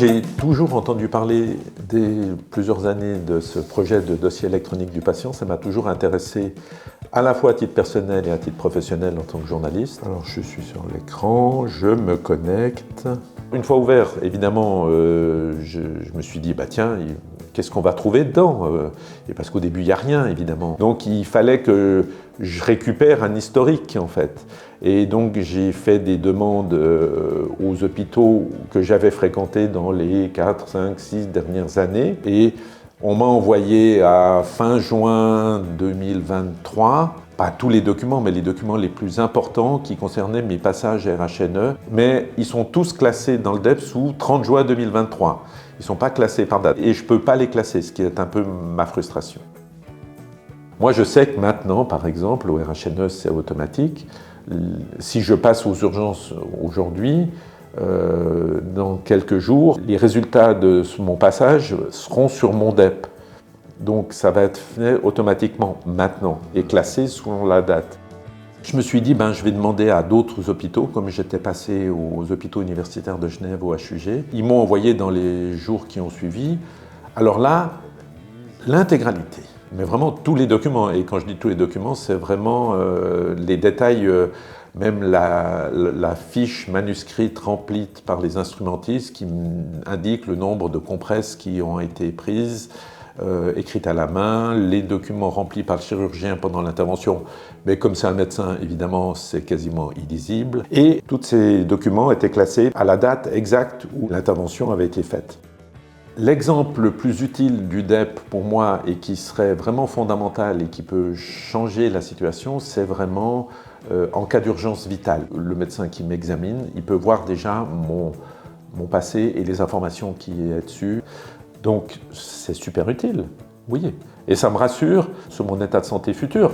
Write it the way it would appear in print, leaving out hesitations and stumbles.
J'ai toujours entendu parler dès plusieurs années de ce projet de dossier électronique du patient. Ça m'a toujours intéressé à la fois à titre personnel et à titre professionnel en tant que journaliste. Alors je suis sur l'écran, je me connecte. Une fois ouvert, évidemment, je me suis dit, bah tiens, qu'est-ce qu'on va trouver dedans? Et parce qu'au début, il n'y a rien, évidemment. Donc il fallait que je récupère un historique, en fait. Et donc j'ai fait des demandes aux hôpitaux que j'avais fréquentés dans les 4, 5, 6 dernières années. Et on m'a envoyé à fin juin 2023, pas tous les documents, mais les documents les plus importants qui concernaient mes passages RHNE. Mais ils sont tous classés dans le DEP sous 30 juin 2023. Ils ne sont pas classés par date. Et je ne peux pas les classer, ce qui est un peu ma frustration. Moi, je sais que maintenant, par exemple, au RHNE, c'est automatique. Si je passe aux urgences aujourd'hui, dans quelques jours, les résultats de mon passage seront sur mon DEP. Donc ça va être fait automatiquement maintenant et classé selon la date. Je me suis dit, je vais demander à d'autres hôpitaux, comme j'étais passé aux hôpitaux universitaires de Genève, au HUG. Ils m'ont envoyé dans les jours qui ont suivi. Alors là, l'intégralité, mais vraiment tous les documents. Et quand je dis tous les documents, c'est vraiment les détails. Même la fiche manuscrite remplie par les instrumentistes qui indique le nombre de compresses qui ont été prises, écrites à la main, les documents remplis par le chirurgien pendant l'intervention, mais comme c'est un médecin, évidemment, c'est quasiment illisible. Et tous ces documents étaient classés à la date exacte où l'intervention avait été faite. L'exemple le plus utile du DEP pour moi et qui serait vraiment fondamental et qui peut changer la situation, c'est vraiment en cas d'urgence vitale. Le médecin qui m'examine, il peut voir déjà mon passé et les informations qui y a dessus. Donc c'est super utile, oui. Et ça me rassure sur mon état de santé futur.